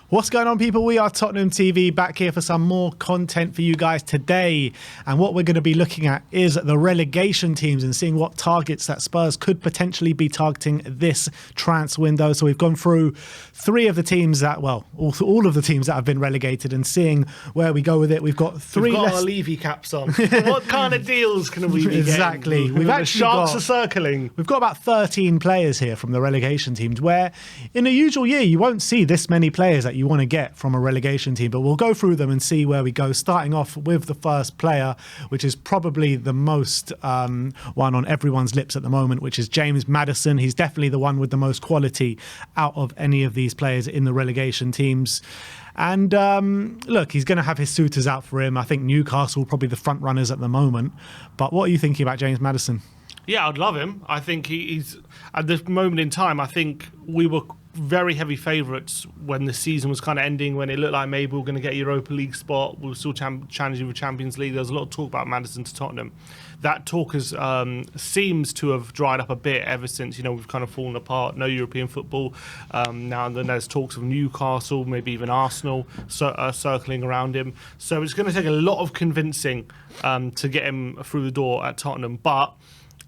What's going on, people? We are Tottenham TV, back here for some more content for you guys today. And what we're going to be looking at is the relegation teams and seeing what targets that Spurs could potentially be targeting this transfer window. So we've gone through three of the teams that, well, all of the teams that have been relegated and seeing where we go with it. We've got three. We've got our Levy caps on. What kind of deals can we be exactly. getting? We've the actually sharks are circling. We've got about 13 players here from the relegation teams, where in a usual year you won't see this many players that you want to get from a relegation team, but we'll go through them and see where we go, starting off with the first player, which is probably the most one on everyone's lips at the moment, which is James Maddison. He's definitely the one with the most quality out of any of these players in the relegation teams. And look, he's going to have his suitors out for him. I think Newcastle probably the front runners at the moment. But what are you thinking about James Maddison? Yeah, I'd love him. I think he's, at this moment in time, I think we were very heavy favourites when the season was kind of ending, when it looked like maybe we were going to get a Europa League spot. We were still challenging for Champions League. There was a lot of talk about Maddison to Tottenham. That talk has seems to have dried up a bit ever since, we've kind of fallen apart. No European football. Now and then there's talks of Newcastle, maybe even Arsenal circling around him. So it's going to take a lot of convincing to get him through the door at Tottenham. But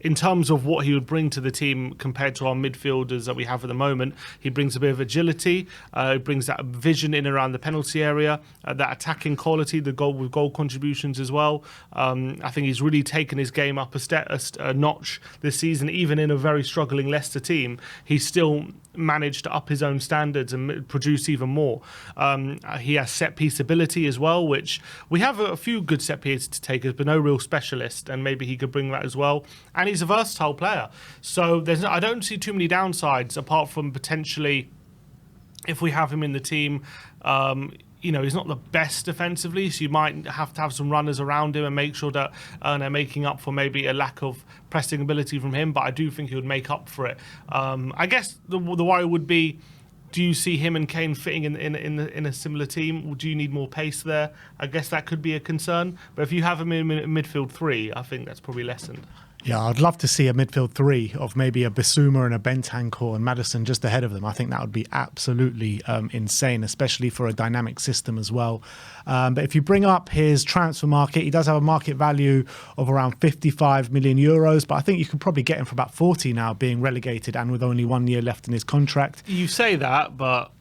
in terms of what he would bring to the team compared to our midfielders that we have at the moment, he brings a bit of agility, he brings that vision in around the penalty area, that attacking quality, the goal contributions as well. I think he's really taken his game up a notch this season. Even in a very struggling Leicester team, he's still managed to up his own standards and produce even more. He has set piece ability as well, which we have a few good set piece takers, but no real specialist, and maybe he could bring that as well. And he's a versatile player, so I don't see too many downsides apart from potentially, if we have him in the team, he's not the best defensively, so you might have to have some runners around him and make sure that they're making up for maybe a lack of pressing ability from him. But I do think he would make up for it. I guess the worry would be, do you see him and Kane fitting in a similar team? Do you need more pace there? I guess that could be a concern. But if you have him in midfield three, I think that's probably lessened. Yeah, I'd love to see a midfield three of maybe a Bissouma and a Bentancur and Maddison just ahead of them. I think that would be absolutely insane, especially for a dynamic system as well. But if you bring up his transfer market, he does have a market value of around 55 million euros, but I think you could probably get him for about 40 now, being relegated and with only 1 year left in his contract. You say that, but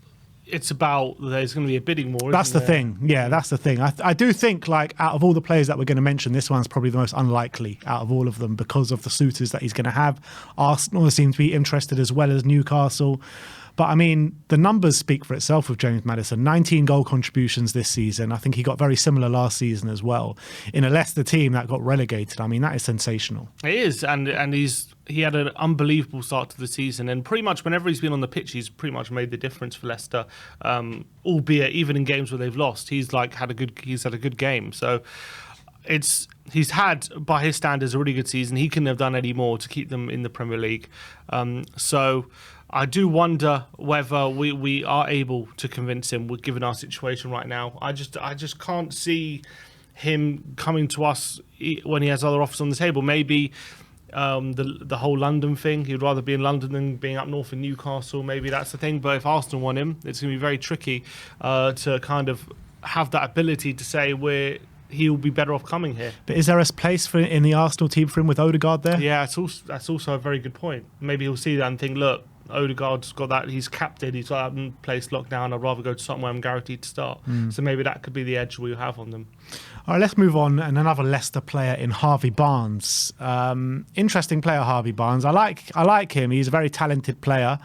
it's about there's going to be a bidding war. That's the thing. Yeah, that's the thing. I do think, like, out of all the players that we're going to mention, this one's probably the most unlikely out of all of them because of the suitors that he's going to have. Arsenal seem to be interested as well as Newcastle. But I mean, the numbers speak for itself with James Maddison. 19 goal contributions this season. I think he got very similar last season as well. In a Leicester team that got relegated, I mean, that is sensational. It is, and he had an unbelievable start to the season, and pretty much whenever he's been on the pitch, he's pretty much made the difference for Leicester. Albeit even in games where they've lost, he's had a good game. So he's had, by his standards, a really good season. He couldn't have done any more to keep them in the Premier League. So I do wonder whether we are able to convince him, given our situation right now. I just can't see him coming to us when he has other offers on the table. Maybe the whole London thing, he'd rather be in London than being up north in Newcastle. Maybe that's the thing. But if Arsenal want him, it's going to be very tricky to kind of have that ability to say he'll be better off coming here. But is there a place in the Arsenal team for him with Odegaard there? Yeah, that's also a very good point. Maybe he'll see that and think, look, Odegaard's got that, he's captain, he's got that place locked down, I'd rather go to somewhere I'm guaranteed to start. So maybe that could be the edge we'll have on them. All right, let's move on. And another Leicester player in Harvey Barnes. Interesting player, Harvey Barnes. I like him. He's a very talented player.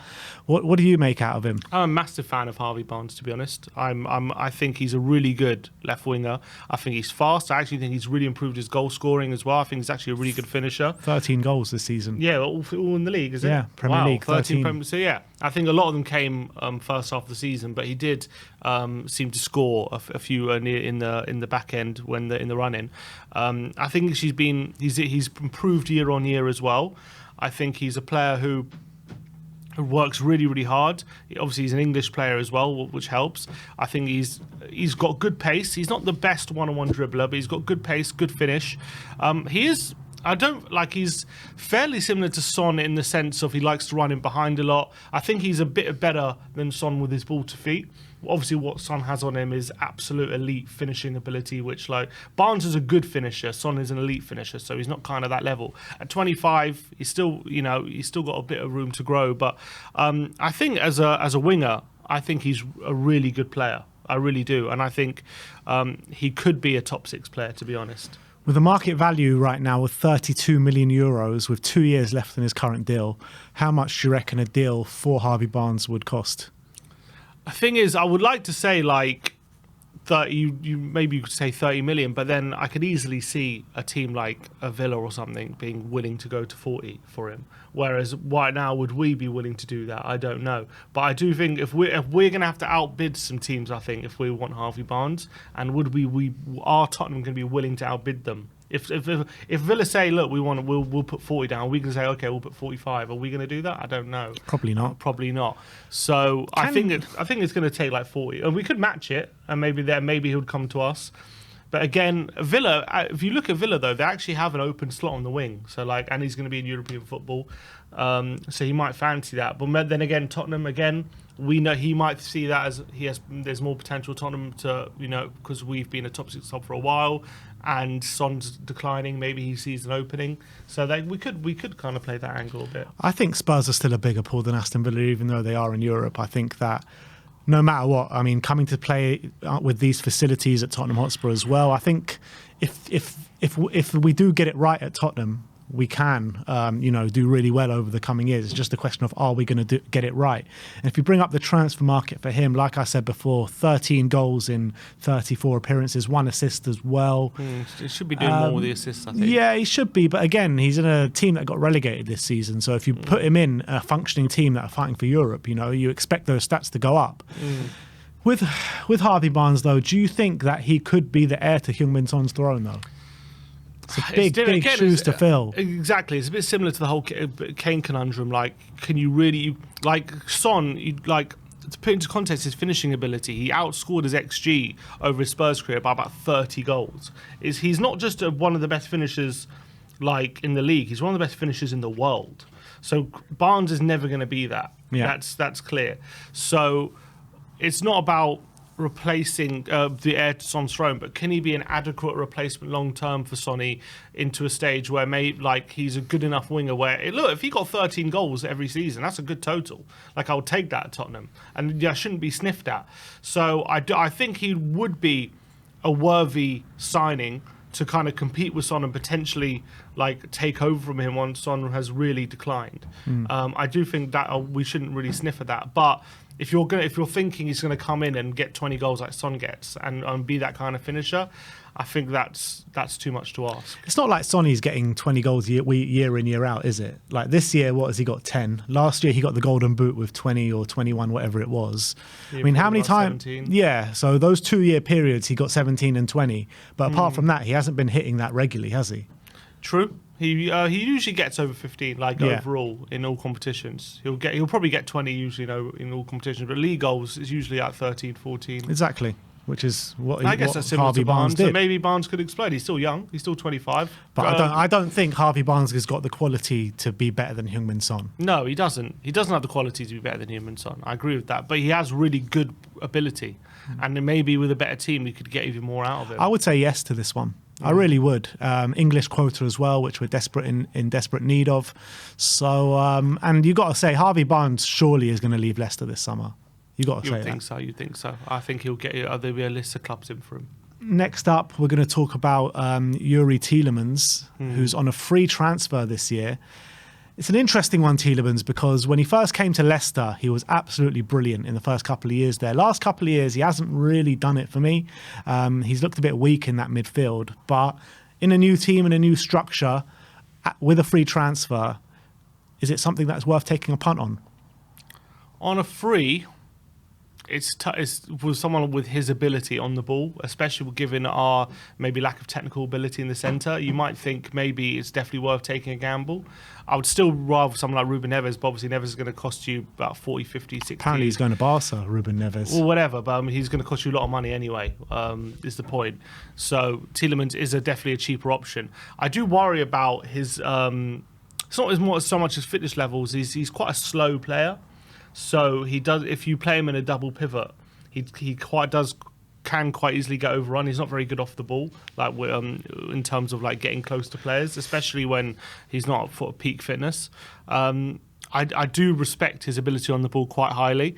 What do you make out of him? I'm a massive fan of Harvey Barnes, to be honest. I think he's a really good left winger. I think he's fast. I actually think he's really improved his goal scoring as well. I think he's actually a really good finisher. 13 goals this season. Yeah, all in the league, is it? Yeah, Premier League. 13. So yeah, I think a lot of them came first half of the season, but he did seem to score a few in the back end in the run in. I think he's improved year on year as well. I think he's a player who works really, really hard. Obviously, he's an English player as well, which helps. I think he's got good pace. He's not the best one-on-one dribbler, but he's got good pace, good finish. He is I don't like. He's fairly similar to Son in the sense of he likes to run in behind a lot. I think he's a bit better than Son with his ball to feet. Obviously, what Son has on him is absolute elite finishing ability, which like Barnes is a good finisher. Son is an elite finisher, so he's not kind of that level. At 25, he's still, he's still got a bit of room to grow. But I think as a winger, I think he's a really good player. I really do, and I think he could be a top 6 player, to be honest. With a market value right now of 32 million euros, with 2 years left in his current deal, how much do you reckon a deal for Harvey Barnes would cost? The thing is, I would like to say like 30. Maybe you could say 30 million, but then I could easily see a team like a Villa or something being willing to go to 40 for him. Whereas right now, would we be willing to do that? I don't know. But I do think if we're going to have to outbid some teams, I think if we want Harvey Barnes, and are Tottenham going to be willing to outbid them? If Villa say, look, we'll put 40 down, we can say, okay, we'll put 45. Are we going to do that? I don't know. Probably not. Probably not. So I think it's going to take like 40, and we could match it, and maybe he would come to us. But again, Villa, if you look at Villa though, they actually have an open slot on the wing. So like, and he's going to be in European football, so he might fancy that. But then again, Tottenham again, we know he might see that as there's more potential Tottenham to, because we've been a top 6 club for a while, and Son's declining. Maybe he sees an opening, so we could kind of play that angle a bit. I think Spurs are still a bigger pull than Aston Villa, even though they are in Europe. I think that no matter what, I mean, coming to play with these facilities at Tottenham Hotspur as well, I think if we do get it right at Tottenham, we can, do really well over the coming years. It's just a question of, are we going to get it right? And if you bring up the transfer market for him, like I said before, 13 goals in 34 appearances, 1 assist as well. He should be doing more with the assists, I think. Yeah, he should be. But again, he's in a team that got relegated this season. So if you put him in a functioning team that are fighting for Europe, you expect those stats to go up. With Harvey Barnes, though, do you think that he could be the heir to Heung-min Son's throne, though? It's a big shoes to fill. Exactly. It's a bit similar to the whole Kane conundrum. Like, can you really... Like, Son, to put into context his finishing ability, he outscored his XG over his Spurs career by about 30 goals. He's not just one of the best finishers, like, in the league. He's one of the best finishers in the world. So Barnes is never going to be that. Yeah. That's clear. So it's not about replacing the heir to Son's throne, but can he be an adequate replacement long term for Sonny into a stage where he's a good enough winger where if he got 13 goals every season, that's a good total. Like, I would take that at Tottenham, and shouldn't be sniffed at. So I think he would be a worthy signing to kind of compete with Son and potentially take over from him once Son has really declined. I do think that we shouldn't really sniff at that, but if you're thinking he's going to come in and get 20 goals like Son gets and be that kind of finisher, I think that's too much to ask. It's not like Sonny's getting 20 goals year in, year out, is it? Like this year, what has he got? 10. Last year, he got the Golden Boot with 20 or 21, whatever it was. I mean, how many times? Yeah, so those 2-year periods, he got 17 and 20. But apart from that, he hasn't been hitting that regularly, has he? True. He usually gets over 15, overall in all competitions. He'll probably get 20 usually, in all competitions. But league goals is usually like 13, 14. Exactly. Which is what that's similar Harvey to Barnes did. So maybe Barnes could explode. He's still young. He's still 25. But I don't think Harvey Barnes has got the quality to be better than Heung-min Son. No, he doesn't. He doesn't have the quality to be better than Heung-min Son. I agree with that. But he has really good ability. And then maybe with a better team, we could get even more out of him. I would say yes to this one. I really would. English quota as well, which we're in desperate need of. So, and you got to say, Harvey Barnes surely is going to leave Leicester this summer. You got to say that. You'd think so. I think he'll get. There'll be a list of clubs in for him. Next up, we're going to talk about Youri Tielemans, who's on a free transfer this year. It's an interesting one, Tielemans, because when he first came to Leicester, he was absolutely brilliant in the first couple of years there. Last couple of years, he hasn't really done it for me. He's looked a bit weak in that midfield, but in a new team and a new structure, with a free transfer, is it something that's worth taking a punt on? On a free, it's for someone with his ability on the ball, especially given our maybe lack of technical ability in the centre. You might think maybe it's definitely worth taking a gamble. I would still rather someone like Ruben Neves, but obviously Neves is going to cost you about 40, 50, 60. Apparently he's going to Barca, Ruben Neves. Well, whatever, but he's going to cost you a lot of money anyway, is the point. So Tielemans is definitely a cheaper option. I do worry about his... it's not so much his fitness levels. He's quite a slow player. So he does. If you play him in a double pivot, he can quite easily get overrun. He's not very good off the ball, like in terms of like getting close to players, especially when he's not at peak fitness. I do respect his ability on the ball quite highly,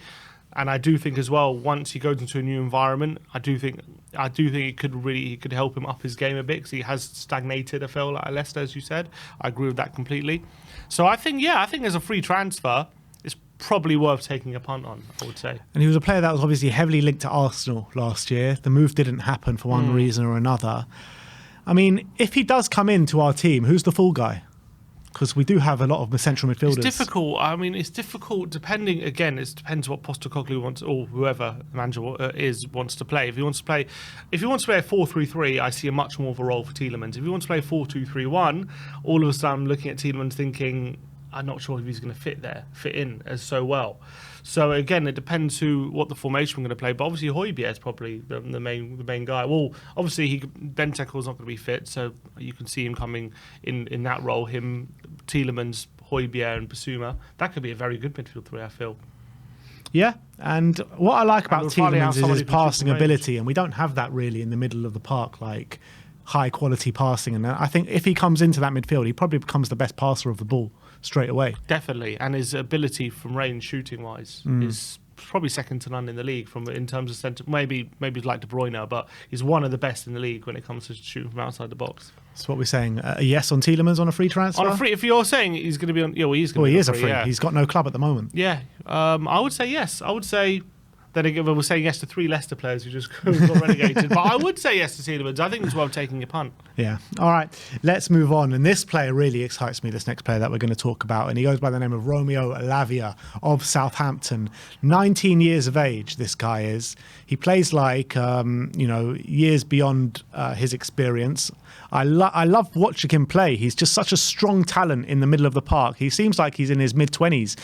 and I do think as well once he goes into a new environment, I do think it could help him up his game a bit because he has stagnated. I feel like at Leicester, as you said. I agree with that completely. So I think as a free transfer, it's probably worth taking a punt on, I would say. And he was a player that was obviously heavily linked to Arsenal last year. The move didn't happen for one reason or another. I mean, if he does come into our team, who's the fall guy? Because we do have a lot of central midfielders. It's difficult. I mean, it's difficult depending. Again, it depends what Postecoglou wants, or whoever the manager wants to play. If he wants to play a 4-3-3, I see a much more of a role for Tielemans. If he wants to play 4-2-3-1, all of a sudden I'm looking at Tielemans thinking, I'm not sure if he's going to fit in as so well. So again, it depends what the formation we're going to play. But obviously, Højbjerg is probably the main guy. Well, obviously, Benteke's not going to be fit, so you can see him coming in that role. Him, Tielemans, Højbjerg, and Basuma. That could be a very good midfield three, I feel. Yeah, and what I like about Tielemans is his passing ability, and we don't have that really in the middle of the park, like high quality passing. And I think if he comes into that midfield, he probably becomes the best passer of the ball straight away. Definitely, and his ability from range shooting wise is probably second to none in the league in terms of centre. Maybe like De Bruyne, but he's one of the best in the league when it comes to shooting from outside the box. That's what we're saying. A yes on Tielemans on a free transfer? On a free, if you're saying he's going to be on, yeah, well, he's going to be he on is a free. Yeah. He's got no club at the moment. Yeah, I would say yes. I would say. Then again, we're saying yes to 3 Leicester players who just got relegated. But I would say yes to Tielemans. I think it's worth taking a punt. Yeah. All right. Let's move on. And this player really excites me, this next player that we're going to talk about. And he goes by the name of Romeo Lavia of Southampton. 19 years of age, this guy is. He plays like, years beyond his experience. I love watching him play. He's just such a strong talent in the middle of the park. He seems like he's in his mid-20s,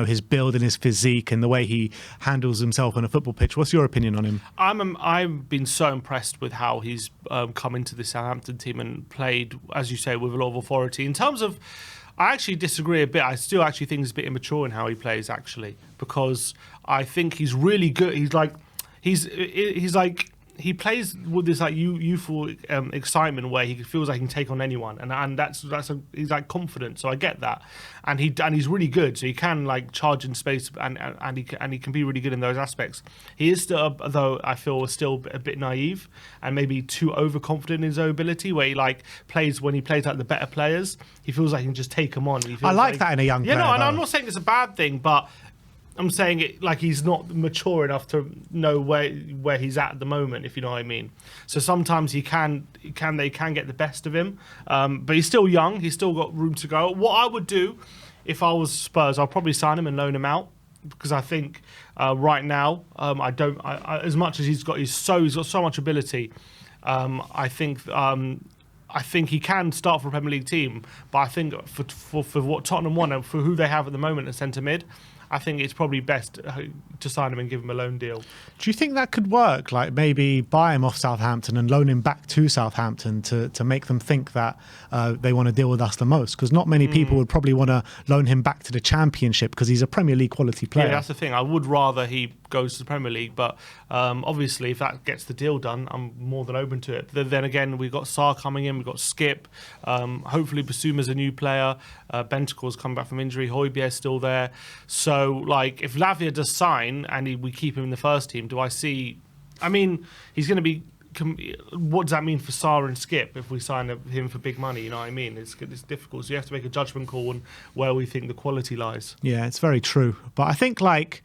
his build and his physique and the way he handles himself on a football pitch. What's your opinion on him? I've been so impressed with how he's come into the Southampton team and played, as you say, with a lot of authority. In terms of, I actually disagree a bit. I still actually think he's a bit immature in how he plays, actually, because I think he's really good. He plays with this like youthful excitement where he feels like he can take on anyone, and he's like confident. So I get that, and he's really good. So he can like charge in space, and he can be really good in those aspects. He is still, though I feel, still a bit naive and maybe too overconfident in his own ability. Where he when he plays like the better players, he feels like he can just take them on. I like that in a young player. Yeah, no, and I'm not saying it's a bad thing, but I'm saying it like he's not mature enough to know where he's at the moment, if you know what I mean. So sometimes they can get the best of him, but he's still young. He's still got room to go. What I would do if I was Spurs, I'll probably sign him and loan him out, because I think right now as much as he's got so much ability, I think he can start for a Premier League team, but I think for what Tottenham want and for who they have at the moment at centre mid, I think it's probably best to sign him and give him a loan deal. Do you think that could work? Like maybe buy him off Southampton and loan him back to Southampton to make them think that they want to deal with us the most? Because not many people would probably want to loan him back to the Championship because he's a Premier League quality player. Yeah, that's the thing. I would rather he goes to the Premier League, but obviously if that gets the deal done, I'm more than open to it. Then again, we've got Sarr coming in, we've got Skip. Hopefully Basuma's a new player. Benteke's come back from injury. Højbjerg's still there. So, like, if Lavia does sign and we keep him in the first team, he's going to be... What does that mean for Sarr and Skip if we sign him for big money? You know what I mean? It's difficult. So you have to make a judgment call on where we think the quality lies. Yeah, it's very true. But I think, like...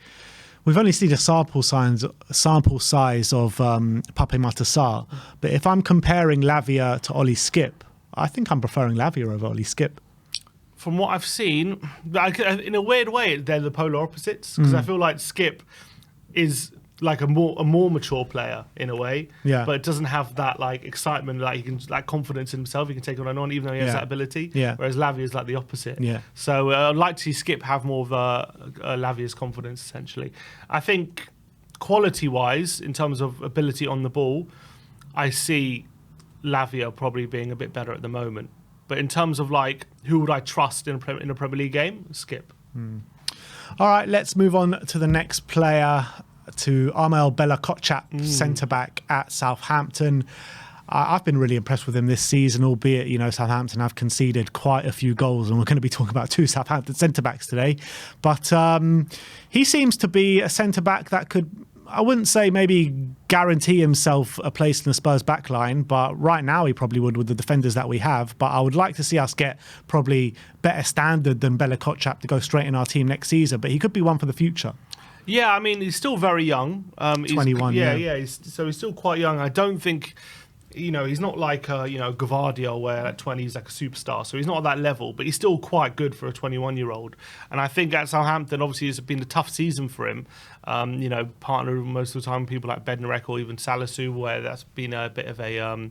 We've only seen a sample size of Pape Matar, but if I'm comparing Lavia to Ollie Skip, I think I'm preferring Lavia over Ollie Skip. From what I've seen, in a weird way, they're the polar opposites, because I feel like Skip is like a more mature player in a way, Yeah. but doesn't have that like excitement, like he can like confidence in himself. He can take it on, even though he has that ability. Yeah. Whereas Lavia is like the opposite. Yeah. So I'd like to see Skip have more of Lavia's confidence. Essentially, I think quality-wise, in terms of ability on the ball, I see Lavia probably being a bit better at the moment. But in terms of like who would I trust in a Premier League game, Skip. All right, let's move on to the next player, to Armel Bella-Kotchap, centre-back at Southampton. I've been really impressed with him this season, albeit, Southampton have conceded quite a few goals, and we're going to be talking about two Southampton centre-backs today. But he seems to be a centre-back that could, I wouldn't say maybe guarantee himself a place in the Spurs backline, but right now he probably would with the defenders that we have. But I would like to see us get probably better standard than Bella-Kotchap to go straight in our team next season, but he could be one for the future. Yeah, I mean, he's still very young. 21, so he's still quite young. I don't think, he's not like, Gavardia where at 20 he's like a superstar. So he's not at that level, but he's still quite good for a 21-year-old. And I think at Southampton, obviously, it's been a tough season for him. Partnered most of the time with people like Bednarek or even Salisu, where that's been a bit of a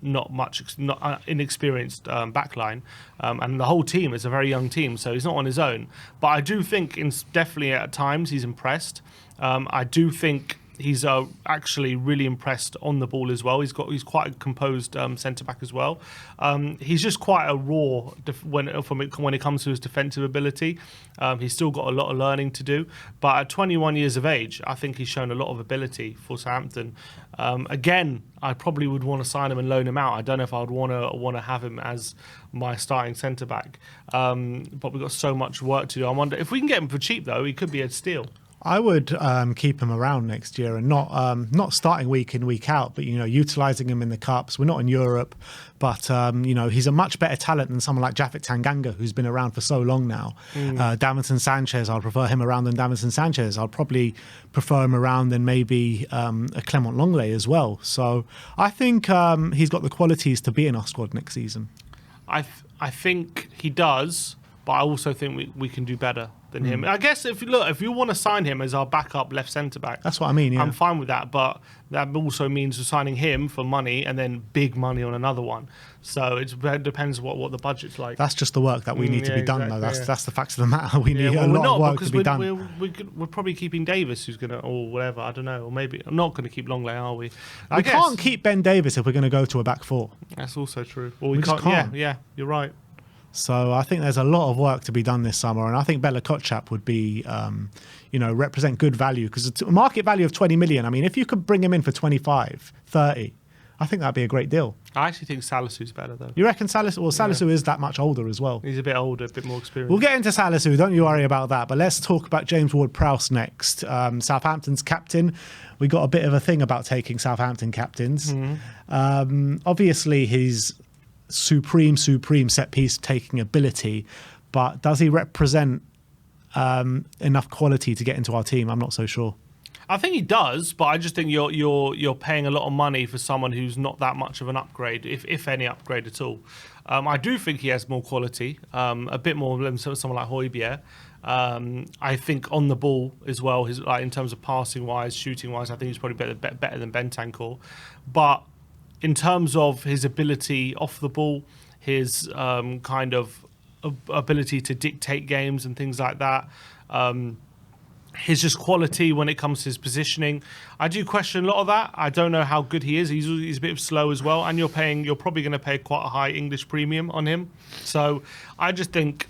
not inexperienced backline, and the whole team is a very young team, so he's not on his own. But I do think, definitely at times, he's impressed. I do think he's actually really impressed on the ball as well. He's quite a composed centre back as well. He's just quite a raw when it comes to his defensive ability. He's still got a lot of learning to do, but at 21 years of age, I think he's shown a lot of ability for Southampton. Again, I probably would want to sign him and loan him out. I don't know if I would want to have him as my starting centre back. But we've got so much work to do. I wonder if we can get him for cheap though. He could be a steal. I would keep him around next year and not starting week in, week out, but, utilising him in the Cups. We're not in Europe, but, he's a much better talent than someone like Japhet Tanganga, who's been around for so long now. Davinson Sanchez, I'd prefer him around than Davinson Sanchez. I'd probably prefer him around than maybe a Clement Longley as well. So I think he's got the qualities to be in our squad next season. I think he does, but I also think we can do better than him. I guess if you want to sign him as our backup left centre back, that's what I mean. Yeah. I'm fine with that, but that also means we're signing him for money and then big money on another one. So it depends what the budget's like. That's just the work that we need to be done, though. That's the facts of the matter. We need a we're lot not, of work because to be done. We're probably keeping Davis, who's gonna, or whatever. I don't know, or maybe I'm not going to keep Longley, are we? We can't keep Ben Davis if we're going to go to a back four. That's also true. Well, we just can't. Yeah, you're right. So I think there's a lot of work to be done this summer, and I think Bella-Kotchap would be, represent good value, because a market value of 20 million. I mean, if you could bring him in for 25, 30, I think that'd be a great deal. I actually think Salisu's better though. You reckon Salisu? Well, Salisu is that much older as well. He's a bit older, a bit more experienced. We'll get into Salisu, don't you worry about that. But let's talk about James Ward-Prowse next. Southampton's captain. We got a bit of a thing about taking Southampton captains. Obviously, he's supreme set piece taking ability, but does he represent enough quality to get into our team? I'm not so sure. I think he does, but I just think you're paying a lot of money for someone who's not that much of an upgrade, if any upgrade at all. I do think he has more quality, a bit more than someone like Højbjerg. I think on the ball as well, his in terms of passing wise, shooting wise, I think he's probably better than Bentancur. But in terms of his ability off the ball, his kind of ability to dictate games and things like that, his just quality when it comes to his positioning, I do question a lot of that. I don't know how good he is. He's a bit slow as well, and you're probably going to pay quite a high English premium on him. So I just think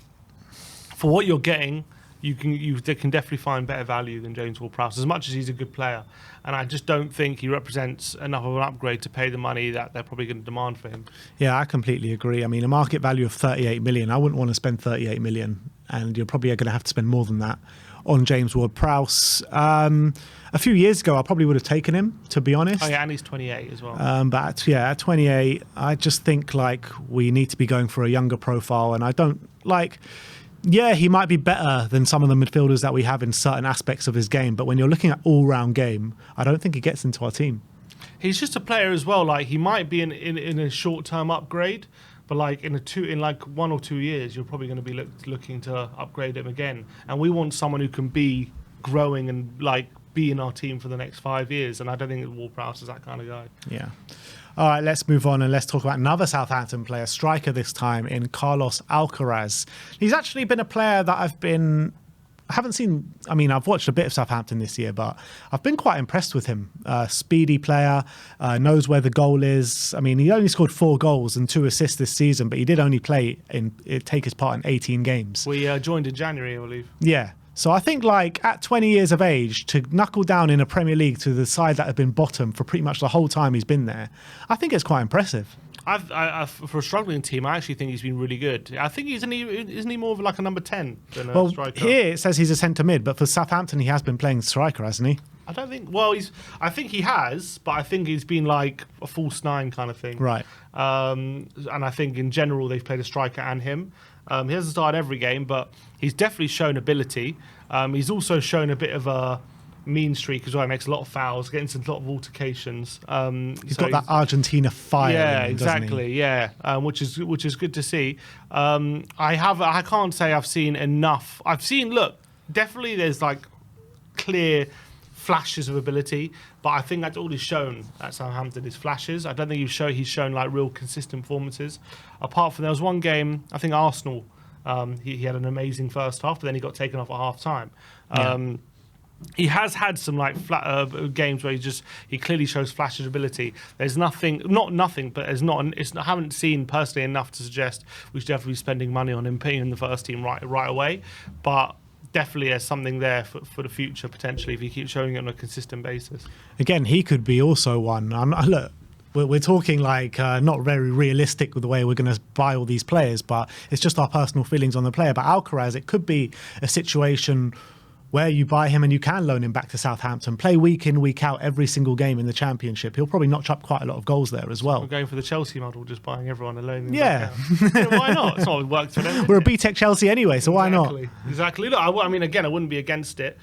for what you're getting, they can definitely find better value than James Ward-Prowse, as much as he's a good player. And I just don't think he represents enough of an upgrade to pay the money that they're probably going to demand for him. Yeah, I completely agree. I mean, a market value of 38 million, I wouldn't want to spend 38 million, and you're probably going to have to spend more than that on James Ward-Prowse. A few years ago, I probably would have taken him, to be honest. Oh yeah, and he's 28 as well. But at 28, I just think we need to be going for a younger profile, and I don't like. Yeah, he might be better than some of the midfielders that we have in certain aspects of his game, but when you're looking at all-round game, I don't think he gets into our team. He's just a player as well. Like, he might be in a short-term upgrade, but in 1 or 2 years, you're probably going to be looking to upgrade him again. And we want someone who can be growing and be in our team for the next 5 years. And I don't think Ward-Prowse is that kind of guy. Yeah. All right, let's move on and let's talk about another Southampton player, striker this time, in Carlos Alcaraz. He's actually been a player that I've watched a bit of Southampton this year, but I've been quite impressed with him. Speedy player, knows where the goal is. I mean, he only scored 4 goals and 2 assists this season, but he did only take his part in 18 games. We joined in January, I believe. Yeah. So I think, like, at 20 years of age, to knuckle down in a Premier League to the side that have been bottom for pretty much the whole time he's been there, I think it's quite impressive. For a struggling team, I actually think he's been really good. I think isn't he more of like a number 10 than a striker? Here it says he's a centre mid, but for Southampton he has been playing striker, hasn't he? I don't think. Well, I think he has, but I think he's been like a false 9 kind of thing. Right. And I think in general they've played a striker and him. He hasn't started every game, but he's definitely shown ability. He's also shown a bit of a mean streak as well. He makes a lot of fouls, gets into a lot of altercations. He's got that Argentina fire. Yeah, in him, exactly. Yeah, which is good to see. I can't say I've seen enough. Definitely there's like clear flashes of ability, but I think that's all he's shown at Southampton is flashes. I don't think he's shown like real consistent performances. Apart from there was one game, I think Arsenal. He had an amazing first half, but then he got taken off at half time. He has had some like games where he clearly shows flashes of ability. There's nothing, but I haven't seen personally enough to suggest we should definitely be spending money on him being in the first team right away. But definitely there's something there for the future potentially if he keeps showing it on a consistent basis. Again, he could be also one. Look, we're talking like not very realistic with the way we're going to buy all these players, but it's just our personal feelings on the player. But Alcaraz, it could be a situation where you buy him and you can loan him back to Southampton, play week in, week out, every single game in the Championship. He'll probably notch up quite a lot of goals there as well. We're going for the Chelsea model, just buying everyone and loaning them yeah. back out. Why not? It's not worked for them. We're a BTEC Chelsea anyway, so why not? Exactly. Look, I mean, again, I wouldn't be against it.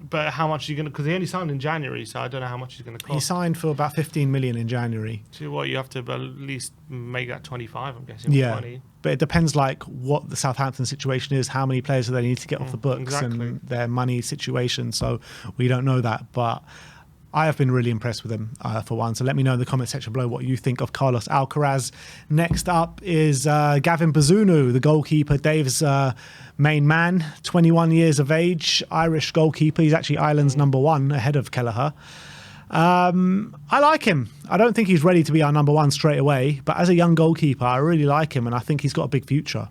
But how much are you going to... Because he only signed in January, so I don't know how much he's going to cost. He signed for about 15 million in January. So what, you have to at least make that 25, I'm guessing. Yeah, 20. But it depends like what the Southampton situation is, how many players do they need to get off the books and their money situation. So we don't know that, but I have been really impressed with him for one. So let me know in the comment section below what you think of Carlos Alcaraz. Next up is Gavin Bazunu, the goalkeeper, Dave's main man, 21 years of age, Irish goalkeeper. He's actually Ireland's #1 ahead of Kelleher. I like him. I don't think he's ready to be our #1 straight away, but as a young goalkeeper, I really like him and I think he's got a big future.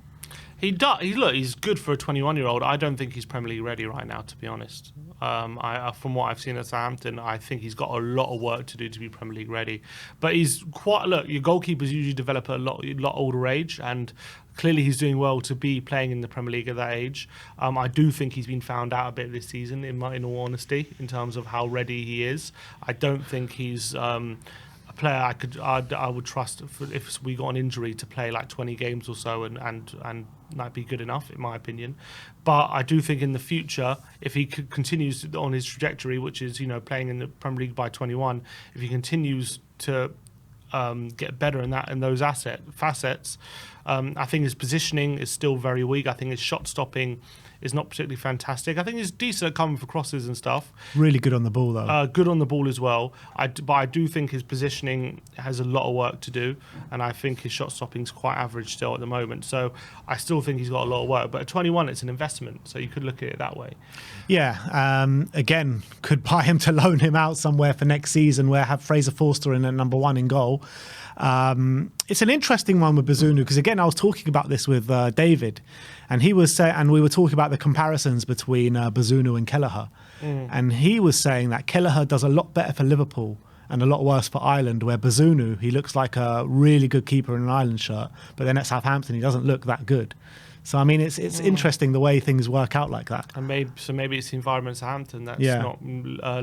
He does. He's good for a 21-year-old. I don't think he's Premier League ready right now, to be honest. From what I've seen at Southampton, I think he's got a lot of work to do to be Premier League ready. But he's quite... Look, your goalkeepers usually develop at a lot older age, and clearly he's doing well to be playing in the Premier League at that age. I do think he's been found out a bit this season, in all honesty, in terms of how ready he is. I don't think he's... a player I would trust if we got an injury to play like 20 games or so and might be good enough in my opinion. But I do think in the future, if he continues on his trajectory, which is playing in the Premier League by 21, if he continues to get better in those facets, I think his positioning is still very weak. I think his shot stopping is not particularly fantastic. I think he's decent at coming for crosses and stuff. Really good on the ball, though. Good on the ball as well. But I do think his positioning has a lot of work to do, and I think his shot stopping is quite average still at the moment. So I still think he's got a lot of work. But at 21, it's an investment, so you could look at it that way. Yeah. Again, could buy him to loan him out somewhere for next season, where have Fraser Forster in at #1 in goal. It's an interesting one with Bazunu because again I was talking about this with David, and he was saying, and we were talking about the comparisons between Bazunu and Kelleher, and he was saying that Kelleher does a lot better for Liverpool and a lot worse for Ireland, where Bazunu, he looks like a really good keeper in an Ireland shirt, but then at Southampton he doesn't look that good. So I mean, it's interesting the way things work out like that. And maybe it's the environment at Southampton that's not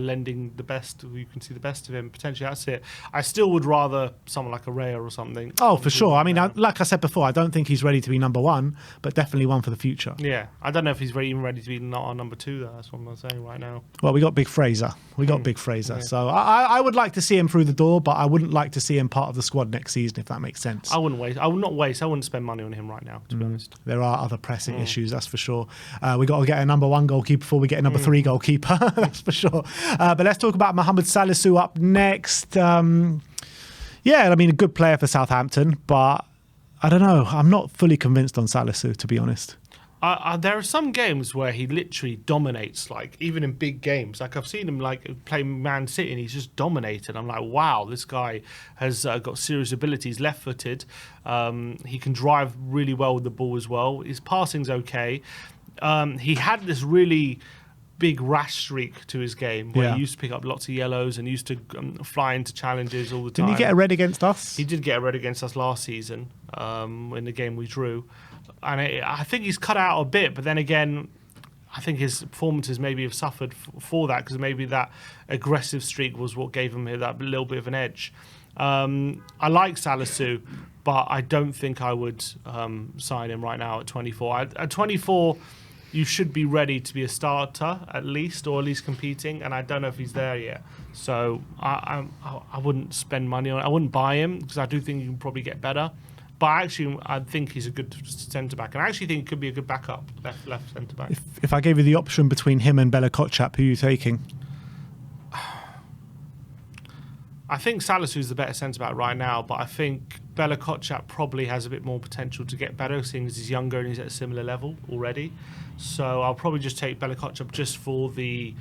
lending the best. You can see the best of him. Potentially, that's it. I still would rather someone like a Raya or something. Oh, for sure. I mean, like I said before, I don't think he's ready to be #1, but definitely one for the future. Yeah, I don't know if he's even ready to be not our #2. Though that's what I'm saying right now. Well, we got Big Fraser. We got Big Fraser. So I would like to see him through the door, but I wouldn't like to see him part of the squad next season, if that makes sense. I wouldn't waste. I would not waste. I wouldn't spend money on him right now, to be honest. There are other pressing issues, that's for sure. We got to get a number 1 goalkeeper before we get a number 3 goalkeeper, that's for sure. But let's talk about Mohammed Salisu up next. Yeah, I mean, a good player for Southampton, but I don't know. I'm not fully convinced on Salisu, to be honest. There are some games where he literally dominates, like even in big games. Like I've seen him like play Man City and he's just dominated. I'm like, wow, this guy has got serious abilities. Left-footed, he can drive really well with the ball as well. His passing's okay. He had this really big rash streak to his game where he used to pick up lots of yellows and used to fly into challenges all the time. Didn't he get a red against us? He did get a red against us last season in the game we drew. And I think he's cut out a bit, but then again, I think his performances maybe have suffered for that, because maybe that aggressive streak was what gave him that little bit of an edge. I like Salisu, but I don't think I would sign him right now at 24. At 24, you should be ready to be a starter at least, or at least competing, and I don't know if he's there yet. So I wouldn't spend money on it. I wouldn't buy him, because I do think you can probably get better. But actually, I think he's a good centre-back. And I actually think he could be a good backup, left centre-back. If I gave you the option between him and Bella-Kotchap, who are you taking? I think Salisu's the better centre-back right now, but I think Bella-Kotchap probably has a bit more potential to get better, seeing as he's younger and he's at a similar level already. So I'll probably just take Bella-Kotchap just for the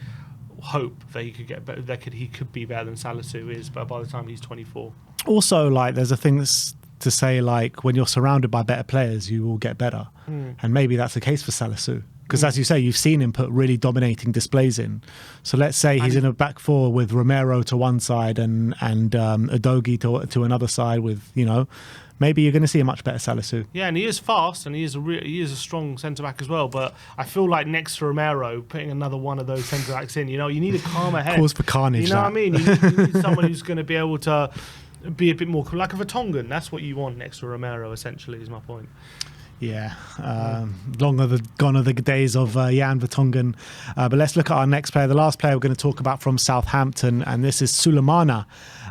hope that he could get better, he could be better than Salisu is, but by the time he's 24. Also, like, there's a thing that's to say, like, when you're surrounded by better players, you will get better. And maybe that's the case for Salisu. Because as you say, you've seen him put really dominating displays in. So let's say he's in a back four with Romero to one side and Udogie to another side with, you know, maybe you're going to see a much better Salisu. Yeah, and he is fast and he is a strong centre-back as well. But I feel like next to Romero, putting another one of those centre-backs in, you know, you need a calmer head. Cause for carnage. You know what I mean? You need someone who's going to be able to be a bit more like a Vertonghen. That's what you want next to Romero, essentially, is my point. Yeah, gone are the days of Jan Vertonghen. But let's look at our next player. The last player we're going to talk about from Southampton, and this is Sulemana.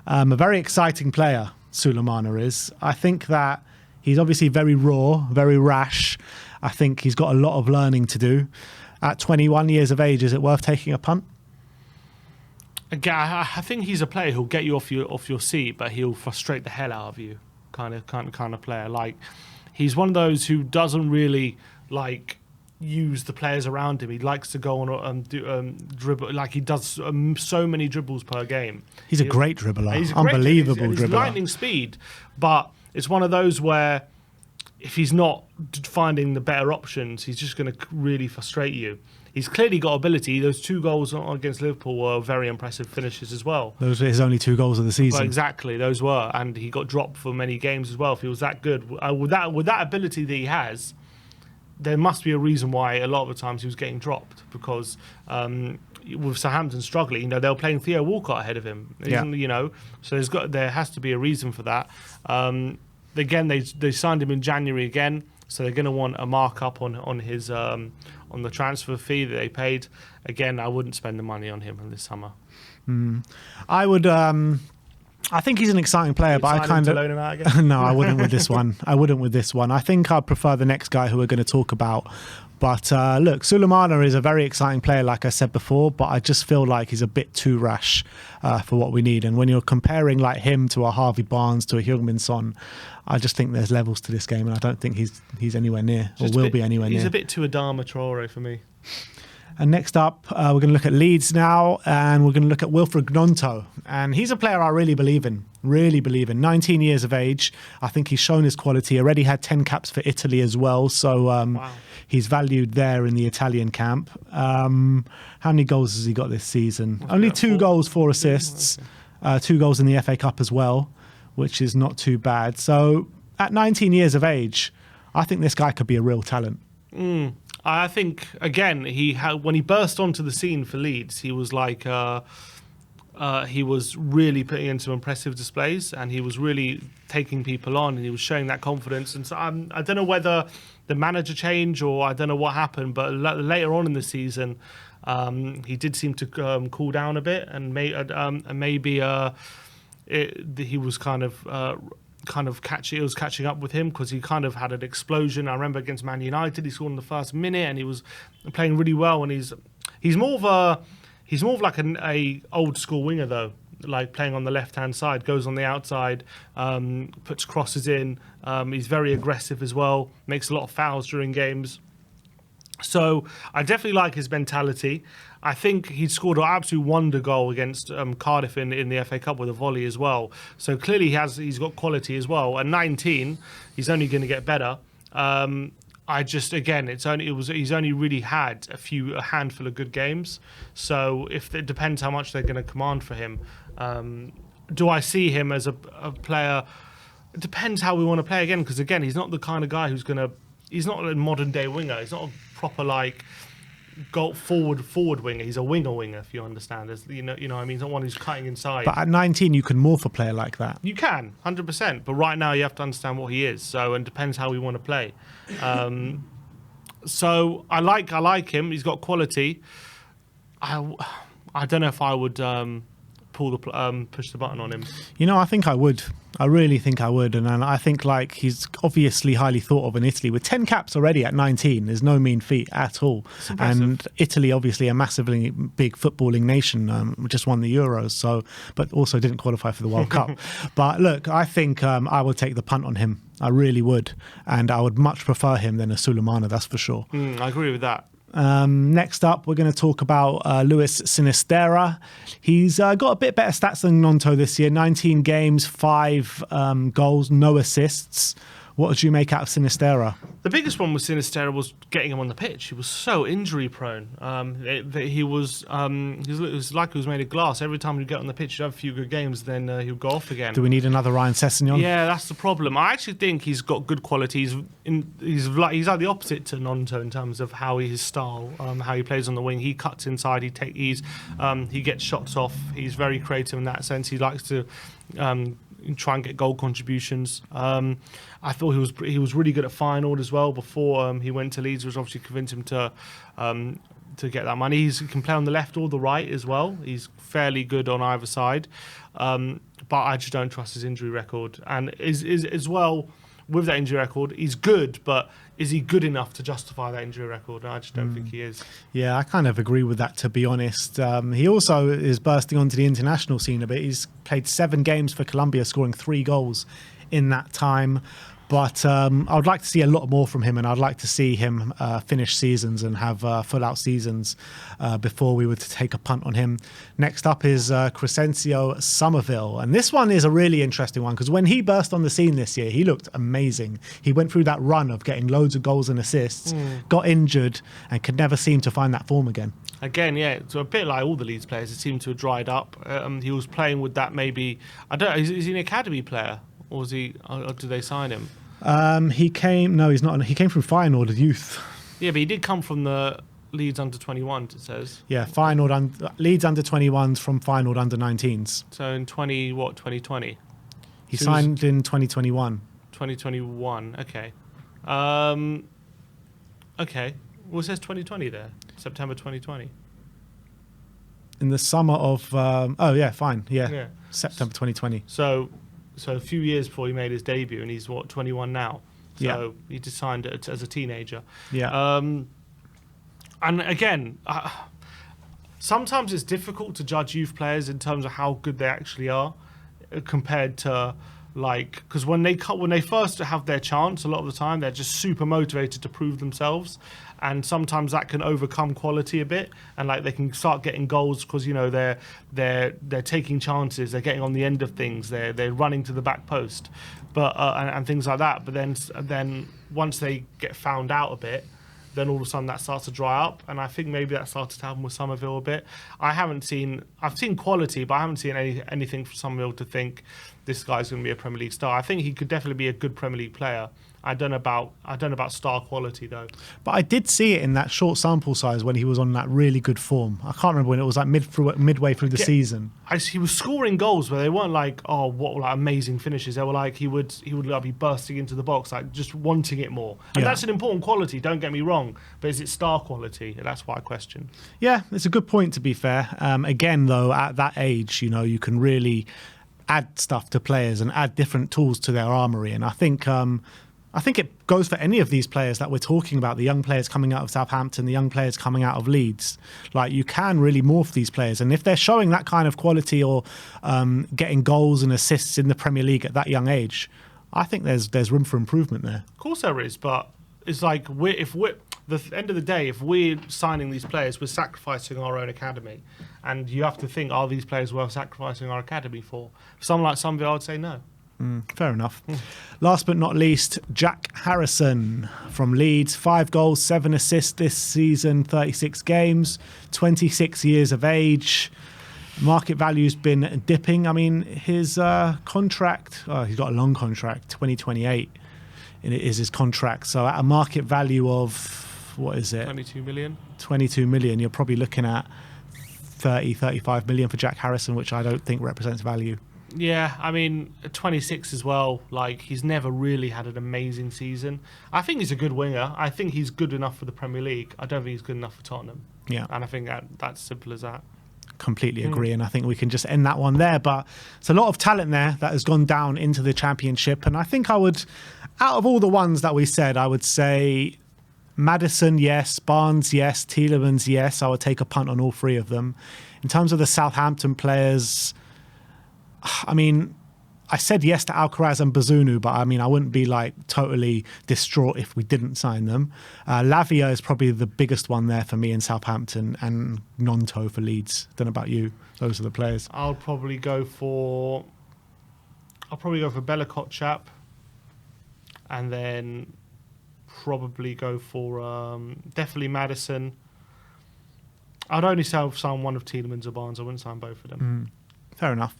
A very exciting player, Sulemana is. I think that he's obviously very raw, very rash. I think he's got a lot of learning to do. At 21 years of age, is it worth taking a punt? Again, I think he's a player who'll get you off your seat, but he'll frustrate the hell out of you. Kind of player. Like, he's one of those who doesn't really like use the players around him. He likes to go on do dribble. Like, he does so many dribbles per game. He's a great dribbler. He's Unbelievable he's dribbler. lightning speed, but it's one of those where if he's not finding the better options, he's just going to really frustrate you. He's clearly got ability. Those 2 goals against Liverpool were very impressive finishes as well. Those were his only 2 goals of the season. Well, exactly, those were. And he got dropped for many games as well. If he was that good. With that ability that he has, there must be a reason why a lot of the times he was getting dropped. Because with Southampton struggling, you know, they were playing Theo Walcott ahead of him. Yeah. You know, so there has to be a reason for that. Again, they signed him in January again. So they're going to want a markup on his on the transfer fee that they paid. Again, I wouldn't spend the money on him this summer. I would. I think he's an exciting player, but I kind of loan him out again? No, I wouldn't with this one. I think I'd prefer the next guy who we're going to talk about. But look, Sulemana is a very exciting player, like I said before, but I just feel like he's a bit too rash for what we need. And when you're comparing like him to a Harvey Barnes, to a Heung-min Son, I just think there's levels to this game, and I don't think he's anywhere near, or will be anywhere near. He's a bit too Adama Traore for me. And next up, we're going to look at Leeds now, and we're going to look at Wilfried Gnonto. And he's a player I really believe in. 19 years of age. I think he's shown his quality. Already had 10 caps for Italy as well. So wow. He's valued there in the Italian camp. How many goals has he got this season? Only 2 goals, 4 assists. 2 goals in the FA Cup as well, which is not too bad. So at 19 years of age, I think this guy could be a real talent. I think, again, when he burst onto the scene for Leeds, he was like he was really putting in some impressive displays, and he was really taking people on, and he was showing that confidence. And so I don't know whether the manager changed or I don't know what happened, but later on in the season, He did seem to cool down a bit, and maybe he was kind of catching up with him, because he kind of had an explosion. I remember against Man United, he scored in the first minute, and he was playing really well. And he's more of like a old school winger though, like playing on the left hand side, goes on the outside, puts crosses in. He's very aggressive as well, makes a lot of fouls during games. So I definitely like his mentality. I think he scored an absolute wonder goal against Cardiff in the FA Cup with a volley as well. So clearly he's got quality as well. At 19, he's only going to get better. He's only really had a handful of good games. So it depends how much they're going to command for him. Do I see him as a player? It depends how we want to play again, because again, he's not the kind of guy he's not a modern day winger. He's not a proper like goal forward winger. He's a winger, if you understand. You know what I mean. He's not one who's cutting inside. But at 19, you can morph a player like that. You can, 100%. But right now, you have to understand what he is. So, and depends how we want to play. So I like him. He's got quality. I don't know if I would push the button on him. You know, I think I would. I really think I would. And I think like he's obviously highly thought of in Italy. With 10 caps already at 19 is no mean feat at all. And Italy, obviously a massively big footballing nation, just won the Euros, but also didn't qualify for the World Cup. But look, I think I would take the punt on him. I really would. And I would much prefer him than a Sulemana, that's for sure. I agree with that. Next up, we're going to talk about Luis Sinisterra. He's got a bit better stats than Gnonto this year. 19 games, 5 goals, no assists. What did you make out of Sinisterra? The biggest one with Sinisterra was getting him on the pitch. He was so injury prone. It was like he was made of glass. Every time he'd get on the pitch, he'd have a few good games, then he would go off again. Do we need another Ryan Sessegnon? Yeah, that's the problem. I actually think he's got good quality. He's like the opposite to Gnonto in terms of his style, how he plays on the wing. He cuts inside. He gets shots off. He's very creative in that sense. He likes to try and get goal contributions. I thought he was really good at Feyenoord as well before he went to Leeds, which obviously convinced him to get that money. He can play on the left or the right as well. He's fairly good on either side, but I just don't trust his injury record. And is as well with that injury record, he's good, but is he good enough to justify that injury record? I just don't think he is. Yeah, I kind of agree with that, to be honest. He also is bursting onto the international scene a bit. He's played 7 games for Colombia, scoring 3 goals in that time. But I would like to see a lot more from him, and I'd like to see him finish seasons and have full-out seasons before we were to take a punt on him. Next up is Crescencio Somerville. And this one is a really interesting one, because when he burst on the scene this year, he looked amazing. He went through that run of getting loads of goals and assists, got injured, and could never seem to find that form again. Again, yeah, so a bit like all the Leeds players, it seemed to have dried up. He was playing with that maybe... I don't know, is he an academy player? Or was he? Or did they sign him? He came. No, he's not. He came from Feyenoord as youth. Yeah, but he did come from the Leeds under-21s. It says. Yeah, Leeds under-21s from Feyenoord under-19s. So in 2020? He signed in 2021. 2021. Okay. Okay. Well, it says 2020 there. September 2020. In the summer of. Fine. Yeah. September 2020. So a few years before he made his debut, and he's 21 now. So he just signed it as a teenager. Yeah. And again, sometimes it's difficult to judge youth players in terms of how good they actually are, compared to because when they first have their chance, a lot of the time they're just super motivated to prove themselves, and sometimes that can overcome quality a bit, and they can start getting goals because they're taking chances, they're getting on the end of things, they're running to the back post, but and things like that. But then once they get found out a bit, then all of a sudden that starts to dry up, and I think maybe that started to happen with Somerville a bit. I've seen quality, but I haven't seen anything from Somerville to think this guy's going to be a Premier League star. I think he could definitely be a good Premier League player. I don't know about star quality though. But I did see it in that short sample size when he was on that really good form. I can't remember when it was, like midway through the season. He was scoring goals where they weren't like, oh, what like amazing finishes. They were like he would like be bursting into the box, like just wanting it more. And that's an important quality. Don't get me wrong, but is it star quality? That's why I question. Yeah, it's a good point, to be fair. Again, though, at that age, you know, you can really add stuff to players and add different tools to their armory. And I think it goes for any of these players that we're talking about, the young players coming out of Southampton, the young players coming out of Leeds. Like, you can really morph these players. And if they're showing that kind of quality or getting goals and assists in the Premier League at that young age, I think there's room for improvement there. Of course there is, but it's like the end of the day, if we're signing these players, we're sacrificing our own academy. And you have to think, are these players worth sacrificing our academy for? For someone like Somerville, I would say no. Fair enough. Last but not least, Jack Harrison from Leeds. 5 goals, 7 assists this season, 36 games, 26 years of age. Market value's been dipping. I mean, his contract, he's got a long contract, 2028 is his contract. So at a market value of, what is it? 22 million. 22 million, you're probably looking at 35 million for Jack Harrison, which I don't think represents value. Yeah, I mean, 26 as well. Like, he's never really had an amazing season. I think he's a good winger. I think he's good enough for the Premier League. I don't think he's good enough for Tottenham. Yeah. And I think that's simple as that. Completely agree, and I think we can just end that one there. But it's a lot of talent there that has gone down into the Championship, and I think I would, out of all the ones that we said, I would say Maddison, yes. Barnes, yes. Tielemans, yes. I would take a punt on all 3 of them. In terms of the Southampton players, I mean, I said yes to Alcaraz and Bazunu, but I mean, I wouldn't be like totally distraught if we didn't sign them. Lavia is probably the biggest one there for me in Southampton, and Gnonto for Leeds. Don't know about you. Those are the players. I'll probably go for Bella-Kotchap, and then probably go for definitely Maddison. I'd only sign one of Tielemans or Barnes. I wouldn't sign both of them. Fair enough.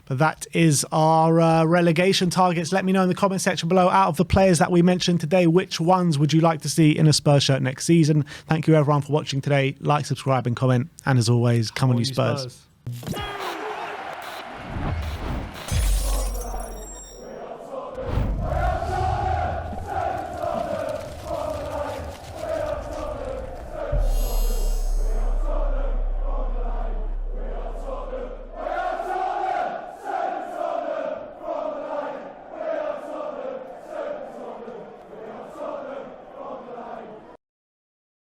But that is our relegation targets. Let me know in the comment section below, out of the players that we mentioned today, which ones would you like to see in a Spurs shirt next season? Thank you everyone for watching today. Like, subscribe and comment. And as always, come on you Spurs.